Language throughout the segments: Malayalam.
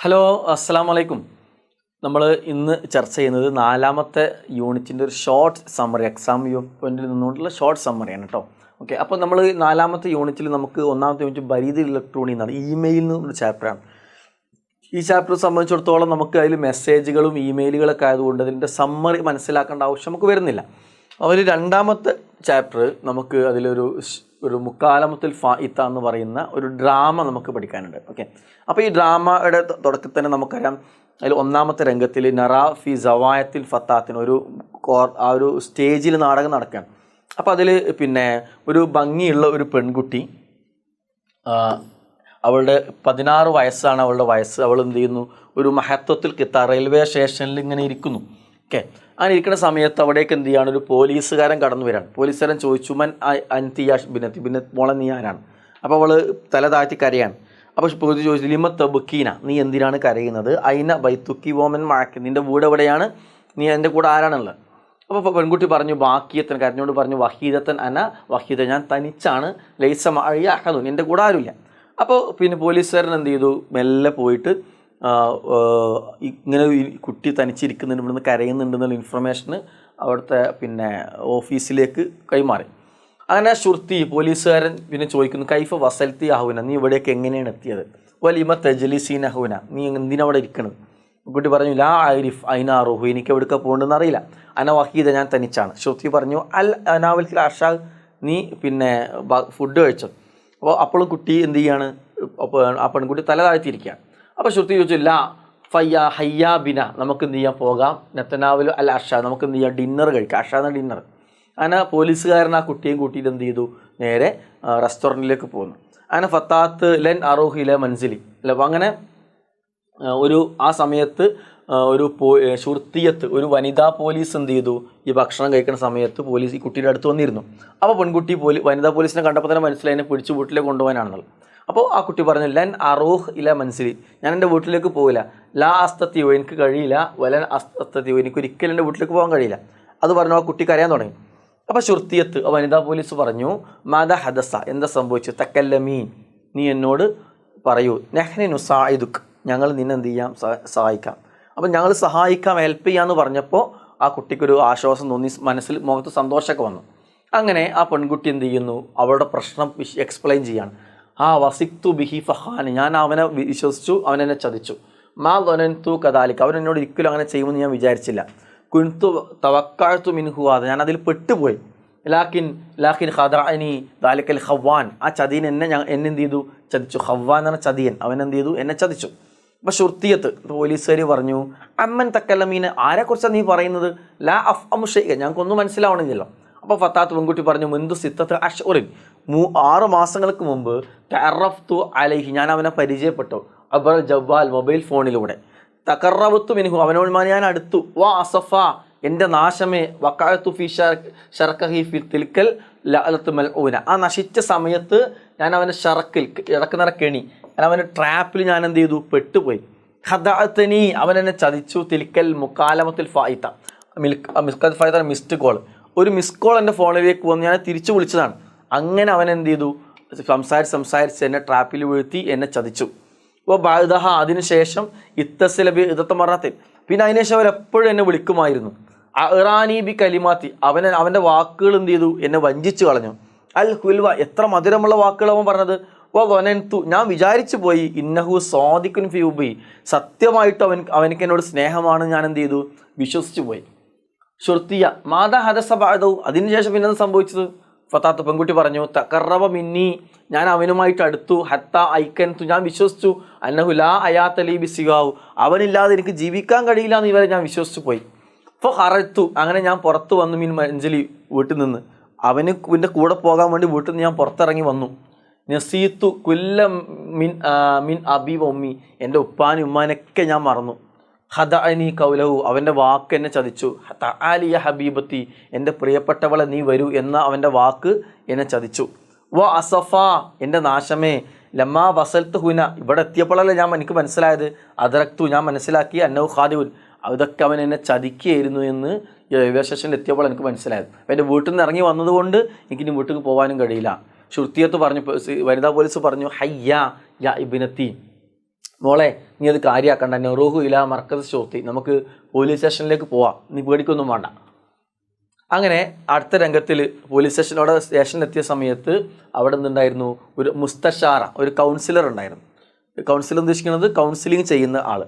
ഹലോ, അസ്സലാമു അലൈക്കും. നമ്മൾ ഇന്ന് ചർച്ച ചെയ്യുന്നത് നാലാമത്തെ യൂണിറ്റിൻ്റെ ഒരു ഷോർട്ട് സമ്മറി, എക്സാം പോയിന്റിൽ നിന്നുകൊണ്ടുള്ള ഷോർട്ട് സമ്മറിയാണ് കേട്ടോ. ഓക്കെ, അപ്പോൾ നമ്മൾ നാലാമത്തെ യൂണിറ്റിൽ നമുക്ക് ഒന്നാമത്തെ യൂണിറ്റ് ബരീദ് ഇലക്ട്രോണിക് എന്നാണ്, ഇമെയിൽ എന്നൊരു ചാപ്റ്ററാണ്. ഈ ചാപ്റ്റർ സംബന്ധിച്ചിടത്തോളം നമുക്ക് അതിൽ മെസ്സേജുകളും ഇമെയിലുകളൊക്കെ ആയതുകൊണ്ട് അതിൻ്റെ സമ്മറി മനസ്സിലാക്കേണ്ട ആവശ്യം നമുക്ക് വരുന്നില്ല. അവർ രണ്ടാമത്തെ ചാപ്റ്റർ നമുക്ക് അതിലൊരു മുക്കാലമത്തുൽ ഫായിത്ത എന്ന് പറയുന്ന ഒരു ഡ്രാമ നമുക്ക് പഠിക്കാനുണ്ട്. ഓക്കെ, അപ്പോൾ ഈ ഡ്രാമയുടെ തുടക്കത്തിൽ തന്നെ നമുക്കറിയാം, അതിൽ ഒന്നാമത്തെ രംഗത്തിൽ നറ ഫി സവായത്തിൽ ഫത്താത്തിന് ആ ഒരു സ്റ്റേജിൽ നാടകം നടക്കുകയാണ്. അപ്പോൾ അതിൽ ഒരു ഭംഗിയുള്ള ഒരു പെൺകുട്ടി, അവളുടെ 16 വയസ്സാണ് അവളുടെ വയസ്സ്. അവൾ എന്ത് ചെയ്യുന്നു, ഒരു മഹത്വത്തിൽ കിത്താർ റെയിൽവേ സ്റ്റേഷനിൽ ഇങ്ങനെ ഇരിക്കുന്നു. ഓക്കെ, അങ്ങനെ ഇരിക്കുന്ന സമയത്ത് അവിടേക്ക് എന്ത് ചെയ്യാണ്, ഒരു പോലീസുകാരൻ കടന്നു വരാണ്. പോലീസുകാരൻ ചോദിച്ചു, മൻ അൻതിയാഷ് ബിനത്ത് മോളെ നീ ആരാണ്? അപ്പോൾ അവൾ തല താഴ്ത്തി കരയാണ്. അപ്പോൾ പോലീസ് ചോദിച്ചു, ലിമ തബുക്കീന, നീ എന്തിനാണ് കരയുന്നത്? അയിന ബൈത്തുക്കി വോമൻ മഴക്ക്, നിൻ്റെ വീട് എവിടെയാണ്? നീ എൻ്റെ കൂടെ ആരാണുള്ളത്? അപ്പോൾ പെൺകുട്ടി പറഞ്ഞു, ബാക്കിയത്തൻ കരഞ്ഞോണ്ട് പറഞ്ഞു, വഹീദത്തൻ അന വഹീദ, ഞാൻ തനിച്ചാണ്, ലൈസ മഅഇ അഹദുൻ, എൻ്റെ കൂടെ ആരുമില്ല. അപ്പോൾ പോലീസുകാരൻ എന്ത് ചെയ്തു, മെല്ലെ പോയിട്ട് ഇങ്ങനെ കുട്ടി തനിച്ചിരിക്കുന്നുണ്ട്, ഇവിടുന്ന് കരയുന്നുണ്ടെന്നുള്ള ഇൻഫർമേഷന് അവിടുത്തെ ഓഫീസിലേക്ക് കൈമാറി. അങ്ങനെ ഷുർത്തി പോലീസുകാരൻ ചോദിക്കുന്നു, കൈഫ വസൽത്തി അഹുന, നീ ഇവിടേക്ക് എങ്ങനെയാണ് എത്തിയത്? വലിമ തജ്ലിസീൻ അഹുന, നീ എന്തിനവിടെ ഇരിക്കണത്? കുട്ടി പറഞ്ഞു, ലാ ആരിഫ് ഐനാറുഹു, എനിക്ക് എവിടേക്ക് പോകേണ്ടെന്ന് അറിയില്ല, അന വഹീദ, ഞാൻ തനിച്ചാണ്. ഷുർത്തി പറഞ്ഞു, അൽ അനാവൽ അഷാ, നീ ഫുഡ് കഴിച്ചോ? അപ്പോൾ കുട്ടി എന്ത് ചെയ്യാണ്, ആ പെൺകുട്ടി തല താഴ്ത്തിയിരിക്കുകയാണ്. അപ്പോൾ ശ്രുതി ചോദിച്ചു, ലാ ഹയ്യാ ബിന, നമുക്ക് എന്ത് ചെയ്യാൻ പോകാം, നെത്തനാവൽ അൽ അഷ, നമുക്ക് എന്ത് ചെയ്യാം, ഡിന്നർ കഴിക്കാം, അഷ എന്ന ഡിന്നർ. അങ്ങനെ പോലീസുകാരൻ ആ കുട്ടിയും കൂട്ടിയിട്ട് എന്ത് ചെയ്തു, നേരെ റെസ്റ്റോറൻറ്റിലേക്ക് പോകുന്നു. അങ്ങനെ ഫത്താത്ത് ലെൻ അറോഹിലെ മൻസിലി അല്ല, അങ്ങനെ ആ സമയത്ത് ഒരു വനിതാ പോലീസ് എന്ത് ചെയ്തു, ഈ ഭക്ഷണം കഴിക്കുന്ന സമയത്ത് പോലീസ് ഈ കുട്ടിയുടെ അടുത്ത് വന്നിരുന്നു. അപ്പോൾ പെൺകുട്ടി വനിതാ പോലീസിനെ കണ്ടപ്പോൾ തന്നെ മനസ്സിലായി എന്നെ പിടിച്ച് വീട്ടിലേക്ക് കൊണ്ടുപോകാനാണെന്നുള്ളത്. അപ്പോൾ ആ കുട്ടി പറഞ്ഞു, ലൻ അറൂഹ് ഇല മൻസിലി, ഞാൻ എൻ്റെ വീട്ടിലേക്ക് പോകില്ല. ലാ അസ്തത്തിയോ, എനിക്ക് കഴിയില്ല. വലൻ അസ്തത്തിയോ, എനിക്കൊരിക്കലും എൻ്റെ വീട്ടിലേക്ക് പോകാൻ കഴിയില്ല. അത് പറഞ്ഞു ആ കുട്ടി കരയാൻ തുടങ്ങി. അപ്പോൾ ഷുർത്തിയത്ത് വനിതാ പോലീസ് പറഞ്ഞു, മാദ ഹദസ, എന്താ സംഭവിച്ചു? തക്കല്ലമീൻ, നീ എന്നോട് പറയൂ. നെഹ്നി നുസായിദുക്ക്, ഞങ്ങൾ നിന്നെ എന്ത് ചെയ്യാം, സഹായിക്കാം. അപ്പം ഞങ്ങൾ സഹായിക്കാം, ഹെൽപ്പ് ചെയ്യാമെന്ന് പറഞ്ഞപ്പോൾ ആ കുട്ടിക്കൊരു ആശ്വാസം തോന്നി, മുഖത്ത് സന്തോഷമൊക്കെ വന്നു. അങ്ങനെ ആ പെൺകുട്ടി എന്ത് ചെയ്യുന്നു, അവളുടെ പ്രശ്നം എക്സ്പ്ലെയിൻ ചെയ്യാണ്. വസിക്തു ബിഹി ഫഹാൻ, ഞാൻ അവനെ വിശ്വസിച്ചു, അവനെന്നെ ചതിച്ചു. മാ വനന്തു കദാലിക്ക്, അവൻ എന്നോട് ഒരിക്കലും അങ്ങനെ ചെയ്യുമെന്ന് ഞാൻ വിചാരിച്ചില്ല. കുൻതു തവക്കാഴ്ത്തു മിൻഹുവാദ, ഞാൻ അതിൽ പെട്ടുപോയി. ലാക്കിൻ ഖദഅനി ദാലിക്കൽ ഖവ്വാൻ, ആ ചതിയൻ എന്നെ എന്ത് ചെയ്തു, ചതിച്ചു. ഖവ്വാൻ എന്ന ചതിയൻ, അവൻ എന്ത് ചെയ്തു, എന്നെ ചതിച്ചു. അപ്പോൾ ഷുർത്തിയത്ത് പോലീസുകാർ പറഞ്ഞു, അമ്മൻ തക്കല്ലമീന്, ആരെക്കുറിച്ചാണ് നീ പറയുന്നത്? ലാ അഫ് അമുഷൈക, ഞങ്ങൾക്കൊന്നും മനസ്സിലാവണമെന്നില്ല. അപ്പോൾ ഫത്താത്ത് പെൺകുട്ടി പറഞ്ഞു, മുന്തു സിത്തത്ത് അഷ്ഉറിൻ, 6 മാസങ്ങൾക്ക് മുമ്പ് തഅറഫ്തു അലൈഹി, ഞാൻ അവനെ പരിചയപ്പെട്ടു. അബർ ജവ്വാൽ, മൊബൈൽ ഫോണിലൂടെ. തഖറവത്തു മിൻഹു, അവനോട് ഞാൻ അടുത്തു. വ അസഫ, എൻ്റെ നാശമേ, വഖഅതു ഫി ശർഖഹി ഫി തിൽക്കൽ ലഅലത്തു മൽഊന, ആ നശിച്ച സമയത്ത് ഞാൻ അവൻ്റെ ഷർക്കിൽ, ഇടക്കുന്ന കെണി, അവൻ്റെ ട്രാപ്പിൽ ഞാൻ എന്ത് ചെയ്തു, പെട്ടുപോയി. ഖദഅതനി, അവൻ എന്നെ ചതിച്ചു. തിൽക്കൽ മുക്കാലമത്തുൽ ഫായിത്ത, മിസ്കൽ ഫായിത്ത മിസ്ഡ് കോൾ, ഒരു മിസ് കോൾ എൻ്റെ ഫോണിലേക്ക് വന്ന് ഞാൻ തിരിച്ചു വിളിച്ചതാണ്. അങ്ങനെ അവൻ എന്ത് ചെയ്തു, സംസാരിച്ച് എന്നെ ട്രാപ്പിൽ വീഴ്ത്തി, എന്നെ ചതിച്ചു. അപ്പോൾ ബാദഹ, അതിനുശേഷം ഇത്തസിലബി ഇതത്തെ മറാത്തിൽ, പിന്നെ അതിനുശേഷം അവരെപ്പോഴും എന്നെ വിളിക്കുമായിരുന്നു. ഇറാനി ബി കലിമാത്തി, അവൻ്റെ വാക്കുകൾ എന്ത് ചെയ്തു, എന്നെ വഞ്ചിച്ചു കളഞ്ഞു. അൽ ഹുൽവ, എത്ര മധുരമുള്ള വാക്കുകൾ അവൻ പറഞ്ഞത്. വനന്തു, ഞാൻ വിചാരിച്ചു പോയി. ഇന്നഹു സ്വാദിഖുൻ ഫി ഉബി, സത്യമായിട്ട് അവനിക്ക് എന്നോട് സ്നേഹമാണ്, ഞാൻ എന്ത് ചെയ്തു, വിശ്വസിച്ചു പോയി. ഷുർത്തിയ മാതാ ഹദസ ബഅദഹു, അതിനുശേഷം പിന്നെന്ത് സംഭവിച്ചത്? ഫത്താത്ത് പെൺകുട്ടി പറഞ്ഞു, തഖറബ മിന്നി, ഞാൻ അവനുമായിട്ട് അടുത്തു. ഹത്ത ഐക്കൻതു, ഞാൻ വിശ്വസിച്ചു. അന്നഹു ലാ ഹയാത ലീ ബിസിവാഹു, അവനില്ലാതെ എനിക്ക് ജീവിക്കാൻ കഴിയില്ല എന്ന് ഇവരെ ഞാൻ വിശ്വസിച്ചു പോയി. ഫഖറത്തു, അങ്ങനെ ഞാൻ പുറത്തു വന്നു. മിൻ മൻസിലി, വീട്ടിൽ നിന്ന്. അവൻ്റെ കൂടെ പോകാൻ വേണ്ടി വീട്ടിൽ നിന്ന് ഞാൻ പുറത്തിറങ്ങി വന്നു. നസീത്തു കുല്ല മിൻ അബി വ ഉമ്മി, എൻ്റെ ഉപ്പാനും ഉമ്മാനൊക്കെ ഞാൻ മറന്നു. ഖദഅനി കൗലഹു, അവൻ്റെ വാക്ക് എന്നെ ചതിച്ചു. തആലിയ ഹബീബത്തി, എൻ്റെ പ്രിയപ്പെട്ടവളെ നീ വരൂ എന്ന അവൻ്റെ വാക്ക് എന്നെ ചതിച്ചു. വ അസഫ, എൻ്റെ നാശമേ, ലമ്മാ വസൽത്ത് ഹുന, ഇവിടെ എത്തിയപ്പോഴല്ലേ എനിക്ക് മനസ്സിലായത്. അദറക്തു, ഞാൻ മനസ്സിലാക്കി. അന്നഹു ഖാദിഉൻ, അതൊക്കെ അവൻ എന്നെ ചതിക്കുകയായിരുന്നു എന്ന് റെയിൽവേ സ്റ്റേഷനിൽ എത്തിയപ്പോൾ എനിക്ക് മനസ്സിലായത്. അപ്പോൾ എൻ്റെ വീട്ടിൽ നിന്ന് ഇറങ്ങി വന്നതുകൊണ്ട് എനിക്കിനി വീട്ടിൽ പോകാനും കഴിയില്ല. ഷുർത്തിയത്ത് പറഞ്ഞു, വനിതാ പോലീസ് പറഞ്ഞു, ഹയ്യ യാ ഇബ്നത്തി, മോളെ നീ അത് കാര്യമാക്കണ്ട, നെറൂഹു ഇല മർക്കസ് ഷോത്തി, നമുക്ക് പോലീസ് സ്റ്റേഷനിലേക്ക് പോവാം, നീ പേടിക്കൊന്നും വേണ്ട. അങ്ങനെ അടുത്ത രംഗത്തിൽ പോലീസ് സ്റ്റേഷനിലെത്തിയ സമയത്ത് അവിടെ നിന്നുണ്ടായിരുന്നു ഒരു മുസ്തഷാറ, ഒരു കൗൺസിലർ ഉണ്ടായിരുന്നു. കൗൺസിലർ ഉദ്ദേശിക്കുന്നത് കൗൺസിലിംഗ് ചെയ്യുന്ന ആൾ.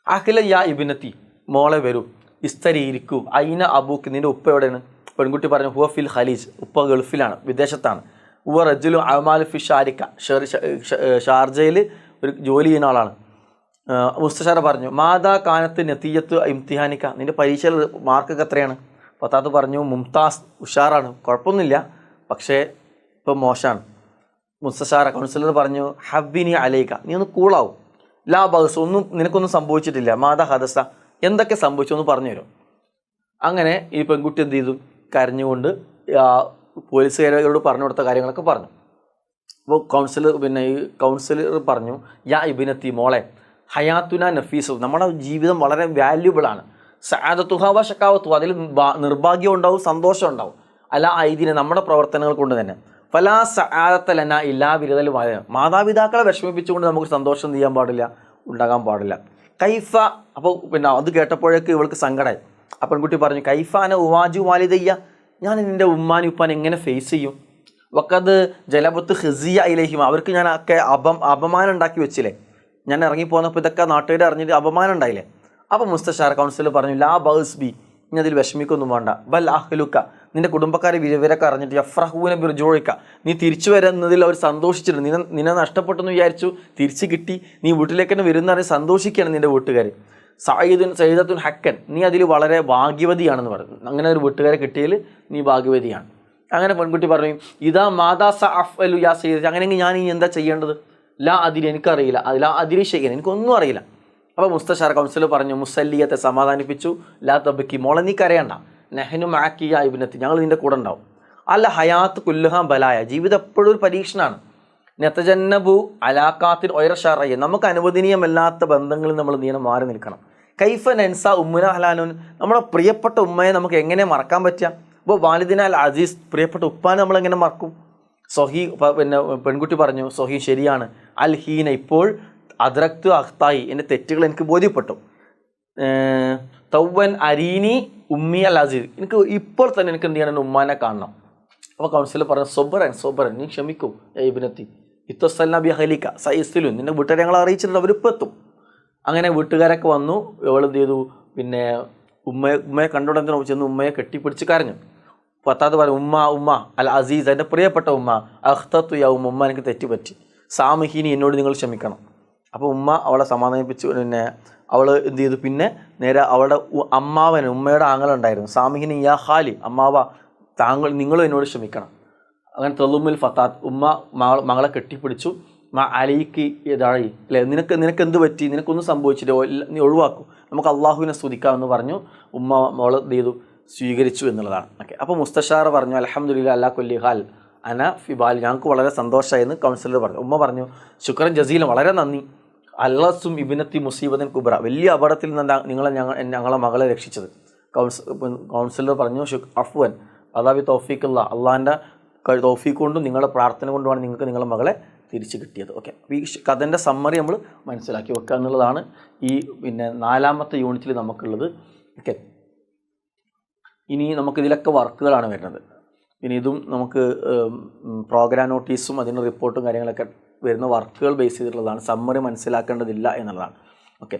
അഖില യാ ഇബിനത്തി, മോളെ വരൂ, ഇസ്തരി ഇരിക്കൂ, അയിന അബൂക്ക്, നിൻ്റെ ഉപ്പ എവിടെയാണ്? പെൺകുട്ടി പറഞ്ഞു ഹുവ ഫിൽ ഖലീജ്, ഉപ്പ ഗൾഫിലാണ്, വിദേശത്താണ്. ഹുവ റജുലു അമാൽ ഫി ഷാരിക്ക, ഷാർജയിൽ ഒരു ജോലി ചെയ്യുന്ന ആളാണ്. മുസ്തഷാറ പറഞ്ഞു മാതാ കാനത്ത് നതീയത്ത് ഇംതിഹാനിക്ക, നിൻ്റെ പരീക്ഷയിൽ മാർക്കൊക്കെ എത്രയാണ്? പത്താത്ത് പറഞ്ഞു മുംതാസ്, ഉഷാറാണ്, കുഴപ്പമൊന്നുമില്ല, പക്ഷേ ഇപ്പം മോശമാണ്. മുസ്തഷാറ കൗൺസിലർ പറഞ്ഞു ഹബ്ബിനി അലൈക്ക, നീ ഒന്ന് കൂളാവും, ലാ ബഹസ്, നിനക്കൊന്നും സംഭവിച്ചിട്ടില്ല, മാതാ ഹദസ, എന്തൊക്കെ സംഭവിച്ചു ഒന്ന് പറഞ്ഞു തരും. അങ്ങനെ ഈ പെൺകുട്ടി എന്ത് ചെയ്തു? കരഞ്ഞുകൊണ്ട് പോലീസുകാരോട് പറഞ്ഞു കൊടുത്ത കാര്യങ്ങളൊക്കെ പറഞ്ഞു. അപ്പോൾ ഈ കൗൺസിലർ പറഞ്ഞു യാ ഇബിനത്തി, മോളെ, ഹയാത്തുന നഫീസു, നമ്മുടെ ജീവിതം വളരെ വാല്യുബിളാണ്. സഅദത്തുഹ ഷക്കാവത്തു, അതിൽ നിർഭാഗ്യം ഉണ്ടാവും, സന്തോഷം ഉണ്ടാവും. അല്ല ഐദിനെ, നമ്മുടെ പ്രവർത്തനങ്ങൾ കൊണ്ട് തന്നെ. ഫലാ സആദത്തലന ഇല്ലാ ബിരുദൽ വായ, മാതാപിതാക്കളെ വിഷമിപ്പിച്ചുകൊണ്ട് നമുക്ക് സന്തോഷം ചെയ്യാൻ പാടില്ല, ഉണ്ടാകാൻ പാടില്ല. കൈഫ, അപ്പോൾ അത് കേട്ടപ്പോഴേക്ക് ഇവൾക്ക് സങ്കടമായി. ആ പെൺകുട്ടി പറഞ്ഞു കൈഫാന ഉവാജു വാലിദയ്യ, ഞാൻ എൻ്റെ ഉമ്മാനും ഉപ്പാൻ എങ്ങനെ ഫേസ് ചെയ്യും? വക്കത് ജലബത്ത് ഹിസിയ ഇലഹിമ, അവർക്ക് ഞാൻ ഒക്കെ അപമാനം ഉണ്ടാക്കി വെച്ചില്ലേ, ഞാൻ ഇറങ്ങിപ്പോന്നപ്പോൾ ഇതൊക്കെ നാട്ടുകാർ അറിഞ്ഞിട്ട് അപമാനം ഉണ്ടായില്ലേ. അപ്പോൾ മുസ്തഷാർ കൗൺസിലർ പറഞ്ഞു ലാ ബൗസ് ബി, ഇനി അതിൽ വിഷമിക്കൊന്നും വേണ്ട. ബൽ അഹ്ലുക്ക, നിൻ്റെ കുടുംബക്കാരെ വിവരമൊക്കെ അറിഞ്ഞിട്ട് യഫ്രഹൂന ബിർജോഴിക്ക, നീ തിരിച്ചു വരുന്നതിൽ അവർ സന്തോഷിച്ചിട്ടുണ്ട്. നിന്നെ നഷ്ടപ്പെട്ടെന്ന് വിചാരിച്ചു, തിരിച്ചു കിട്ടി, നീ വീട്ടിലേക്ക് തന്നെ വരുന്നറിഞ്ഞ് സന്തോഷിക്കുകയാണ് നിൻ്റെ വീട്ടുകാർ. സയ്യിദത്തുൻ ഹക്കൻ, നീ അതിൽ വളരെ ഭാഗ്യവതിയാണെന്ന് പറഞ്ഞു. അങ്ങനെ ഒരു വീട്ടുകാരെ കിട്ടിയതിൽ നീ ഭാഗ്യവതിയാണ്. അങ്ങനെ പെൺകുട്ടി പറഞ്ഞു ഇതാ മാതാ സ അഫ് അലു യാ സയ്യിദ്, അങ്ങനെയെങ്കിൽ ഞാൻ ഇനി എന്താ ചെയ്യേണ്ടത്? ലാ അതിരി, എനിക്കറിയില്ല, ലാ അതിരി ഷെയ്യൻ, എനിക്കൊന്നും അറിയില്ല. അപ്പോൾ മുസ്തഷാർ കൗൺസിലർ പറഞ്ഞു മുസല്ലിയത്തെ സമാധാനിപ്പിച്ചു, ലാ തബക്കി, മോളെ നീ കരയണ്ട, നെഹ്നു മാക്കിയ ഇബ്നത്തി, ഞങ്ങൾ നിൻ്റെ കൂടെ ഉണ്ടാവും. അല്ല ഹയാത്ത് കുല്ലുഹാം ബലായ, ജീവിതം എപ്പോഴും ഒരു പരീക്ഷണമാണ്. നെത്തജന്നബു അലാക്കാത്തിൽ ഒയറഷാറയ്യ, നമുക്ക് അനുവദനീയമല്ലാത്ത ബന്ധങ്ങളിൽ നമ്മൾ നീളം മാറി നിൽക്കണം. കൈഫ നൻസ ഉമ്മുന ഹലാനുൻ, നമ്മുടെ പ്രിയപ്പെട്ട ഉമ്മയെ നമുക്ക് എങ്ങനെ മറക്കാൻ പറ്റുക? അപ്പോൾ വാലിദിന അൽ അസീസ്, പ്രിയപ്പെട്ട ഉപ്പാനെ നമ്മളെങ്ങനെ മറക്കും? സൊഹി, പെൺകുട്ടി പറഞ്ഞു സൊഹി, ശരിയാണ്. അൽ ഹീന, ഇപ്പോൾ അദ്രക്തു അഖ്തായി, എൻ്റെ തെറ്റുകൾ എനിക്ക് ബോധ്യപ്പെട്ടു. തൗവൻ അരീനി ഉമ്മി അൽ അസീസ്, എനിക്ക് ഇപ്പോൾ തന്നെ എനിക്ക് എന്ത് ചെയ്യണം, ഉമ്മാനെ കാണണം. അപ്പോൾ കൗൺസിലർ പറഞ്ഞു സൊബറൻ, നീ ക്ഷമിക്കൂ ഇബ്നത്തി, ഇത്തസ്സൽന ബി അഹ്ലിക സയസ്ലുൻ, നിൻ്റെ വീട്ടുകാരെ ഞങ്ങൾ അറിയിച്ചിട്ടുണ്ട്, അവരിപ്പോൾ എത്തും. അങ്ങനെ വീട്ടുകാരൊക്കെ വന്നു. ഇവൾ എന്ത് ചെയ്തു, പിന്നെ ഉമ്മയെ കണ്ടുകൊണ്ടെന്ന് ചെന്ന് ഉമ്മയെ കെട്ടിപ്പിടിച്ച് കരഞ്ഞു. പത്താത് പറഞ്ഞു ഉമ്മ അൽ അസീസ്, എൻ്റെ പ്രിയപ്പെട്ട ഉമ്മ, അഖ്തത്തു യാ ഉമ്മ, എനിക്ക് തെറ്റുപറ്റി, സാമിഹീനി, എന്നോട് നിങ്ങൾ ക്ഷമിക്കണം. അപ്പോൾ ഉമ്മ അവളെ സമാധാനിപ്പിച്ചു. പിന്നെ അവൾ എന്ത് ചെയ്തു, പിന്നെ നേരെ അവളുടെ അമ്മാവന്, ഉമ്മയുടെ ആങ്ങളുണ്ടായിരുന്നു, സാമിഹിനി യാ ഖാലി, അമ്മാവ നിങ്ങളും എന്നോട് ക്ഷമിക്കണം. അങ്ങനെ തെളുമുൽ ഫത്താത്ത്, ഉമ്മ മകളെ കെട്ടിപ്പിടിച്ചു. അലിക്ക് ഇതായി അല്ലേ, നിനക്ക് എന്ത് പറ്റി, നിനക്കൊന്നും സംഭവിച്ചില്ല, നീ ഒഴിവാക്കും, നമുക്ക് അള്ളാഹുവിനെ സ്തുതിക്കാമെന്ന് പറഞ്ഞു. ഉമ്മ മോള് എന്ത് ചെയ്തു, സ്വീകരിച്ചു എന്നുള്ളതാണ്. ഓക്കെ. അപ്പോൾ മുസ്തഷാർ പറഞ്ഞു അൽഹംദുലില്ലാ അല്ലാ കുല്ലി ഹാൽ അന ഫിബാൽ, ഞങ്ങൾക്ക് വളരെ സന്തോഷമായെന്ന് കൗൺസിലർ പറഞ്ഞു. ഉമ്മ പറഞ്ഞു ശുക്രൻ ജസീലൻ, വളരെ നന്ദി. അല്ലാസും ഇബിനത്തി മുസീബത്തൻ കുബ്ര, വലിയ അപകടത്തിൽ നിന്ന് ഞങ്ങളെ മകളെ രക്ഷിച്ചത്. കൗൺസിലർ പറഞ്ഞു അഫ്വൻ അതാബി തൗഫീഖുള്ള, അള്ളാഹിൻ്റെ തൗഫീഖ് കൊണ്ടും നിങ്ങളുടെ പ്രാർത്ഥന കൊണ്ടുമാണ് നിങ്ങൾക്ക് നിങ്ങളുടെ മകളെ തിരിച്ചു കിട്ടിയത്. ഓക്കെ. അപ്പോൾ ഈ കഥൻ്റെ സമ്മറി നമ്മൾ മനസ്സിലാക്കി വെക്കുക എന്നുള്ളതാണ് ഈ പിന്നെ 4ാമത്തെ യൂണിറ്റിൽ നമുക്കുള്ളത്. ഓക്കെ. ഇനി നമുക്കിതിലൊക്കെ വർക്കുകളാണ് വരുന്നത്. പിന്നെ ഇതും നമുക്ക് പ്രോഗ്രാം നോട്ടീസും അതിൻ്റെ റിപ്പോർട്ടും കാര്യങ്ങളൊക്കെ വരുന്ന വർക്കുകൾ ബേസ് ചെയ്തിട്ടുള്ളതാണ്. സമ്മറി മനസ്സിലാക്കേണ്ടതില്ല എന്നുള്ളതാണ്. ഓക്കെ.